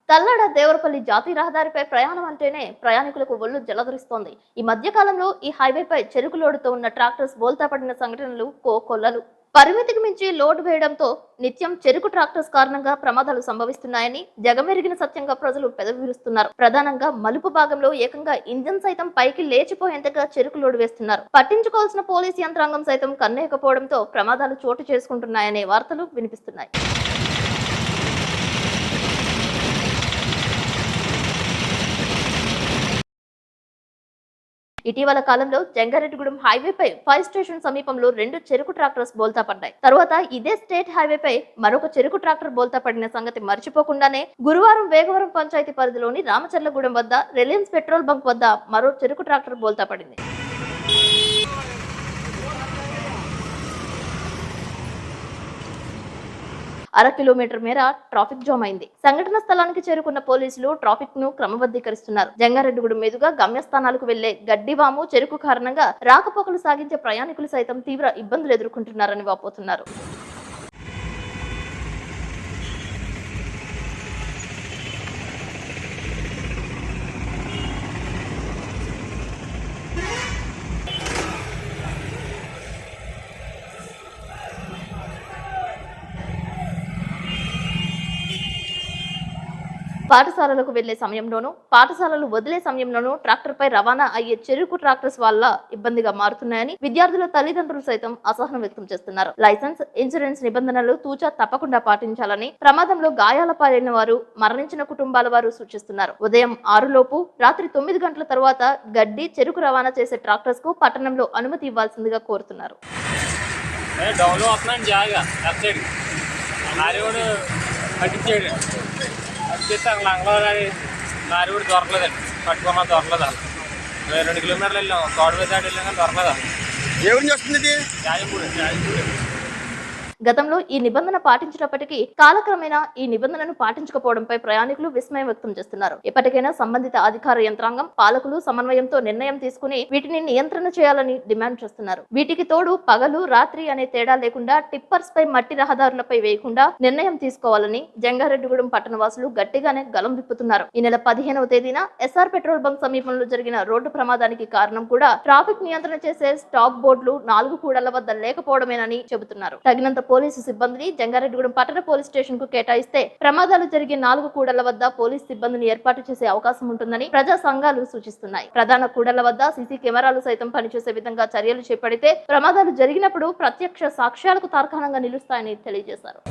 తల్లడ దేవరపల్లి జాతీయ రహదారిపై ప్రయాణం అంటేనే ప్రయాణికులకు ఒళ్ళు జలధరిస్తోంది. ఈ మధ్య కాలంలో ఈ హైవేపై చెరుకు లోడుతో ఉన్న ట్రాక్టర్స్ బోల్తా పడిన సంఘటనలు కోకొల్లలు. పరిమితికి మించి లోడ్ వేయడంతో నిత్యం చెరుకు ట్రాక్టర్స్ కారణంగా ప్రమాదాలు సంభవిస్తున్నాయని జగమెరిగిన సత్యంగా ప్రజలు పెదవిరుస్తున్నారు. ప్రధానంగా మలుపు భాగంలో ఏకంగా ఇంజన్ సైతం పైకి లేచిపోయేంతగా చెరుకు లోడు వేస్తున్నారు. పట్టించుకోవాల్సిన పోలీసు యంత్రాంగం సైతం కన్నేయకపోవడంతో ప్రమాదాలు చోటు చేసుకుంటున్నాయనే వార్తలు వినిపిస్తున్నాయి. ఇటీవల కాలంలో జంగారెడ్డిగూడెం హైవేపై ఫైర్ స్టేషన్ సమీపంలో 2 చెరుకు ట్రాక్టర్స్ బోల్తా పడ్డాయి. తరువాత ఇదే స్టేట్ హైవేపై మరొక చెరుకు ట్రాక్టర్ బోల్తా పడిన సంగతి మర్చిపోకుండానే గురువారం వేగవరం పంచాయతీ పరిధిలోని రామచర్లగూడెం వద్ద రిలయన్స్ పెట్రోల్ బంక్ వద్ద మరో చెరుకు ట్రాక్టర్ బోల్తా పడింది. అర కిలోమీటర్ మేర ట్రాఫిక్ జామ్ అయింది. సంఘటన స్థలానికి చేరుకున్న పోలీసులు ట్రాఫిక్ ను క్రమబద్ధీకరిస్తున్నారు. జంగారెడ్డిగూడెం మీదుగా గమ్యస్థానాలకు వెళ్లే గడ్డివాము చెరుకు కారణంగా రాకపోకలు సాగించే ప్రయాణికులు సైతం తీవ్ర ఇబ్బందులు ఎదుర్కొంటున్నారని వాపోతున్నారు. పాఠశాలలకు వెళ్లే సమయంలోనూ పాఠశాలలు వదిలే సమయంలోనూ ట్రాక్టర్ పై రవాణా అయ్యే చెరుకు ట్రాక్టర్స్ వల్ల ఇబ్బందిగా మారుతున్నాయని విద్యార్థుల తల్లిదండ్రులు సైతం అసహనం వ్యక్తం చేస్తున్నారు. లైసెన్స్, ఇన్సూరెన్స్ నిబంధనలు తూచా తప్పకుండా పాటించాలని, ప్రమాదంలో గాయాల పాలైన వారు, మరణించిన కుటుంబాల వారు సూచిస్తున్నారు. ఉదయం 6 లోపు రాత్రి 9 గంటల తర్వాత గడ్డి, చెరుకు రవాణా చేసే ట్రాక్టర్స్ కు పట్టణంలో అనుమతి ఇవ్వాల్సిందిగా కోరుతున్నారు. లంగలో లారీ కూడా దొరకలేదండి, పట్టుకున్నా దొరకలేదు. 2 కిలోమీటర్లు వెళ్ళాం, తోడు దాడి వెళ్ళాం కానీ దొరకలేదు. ఏమని చేస్తుంది గతంలో ఈ నిబంధన పాటించినప్పటికీ కాలక్రమేణా ఈ నిబంధనను పాటించకపోవడంపై ప్రయాణికులు విస్మయం వ్యక్తం చేస్తున్నారు. ఇప్పటికైనా సంబంధిత అధికార యంత్రాంగం, పాలకులు సమన్వయంతో నిర్ణయం తీసుకుని వీటిని నియంత్రణ చేయాలని డిమాండ్ చేస్తున్నారు. వీటికి తోడు పగలు, రాత్రి అనే తేడా లేకుండా టిప్పర్స్ పై మట్టి రహదారులపై వేయకుండా నిర్ణయం తీసుకోవాలని జంగారెడ్డిగూడెం పట్టణవాసులు గట్టిగానే గలం విప్పుతున్నారు. ఈ నెల 15వ తేదీన ఎస్ఆర్ పెట్రోల్ బంక్ సమీపంలో జరిగిన రోడ్డు ప్రమాదానికి కారణం కూడా ట్రాఫిక్ నియంత్రణ చేసే స్టాప్ బోర్డులు 4 కూడళ్ల వద్ద లేకపోవడమేనని చెబుతున్నారు. తగినంత పోలీసు సిబ్బందిని జంగారెడ్డిగూడెం పట్టణ పోలీస్ స్టేషన్ కు కేటాయిస్తే ప్రమాదాలు జరిగే 4 కూడళ్ల వద్ద పోలీస్ సిబ్బందిని ఏర్పాటు చేసే అవకాశం ఉంటుందని ప్రజా సంఘాలు సూచిస్తున్నాయి. ప్రధాన కూడళ్ల వద్ద సీసీ కెమెరాలు సైతం పనిచేసే విధంగా చర్యలు చేపడితే ప్రమాదాలు జరిగినప్పుడు ప్రత్యక్ష సాక్ష్యాలకు తార్కాణంగా నిలుస్తాయని తెలియజేశారు.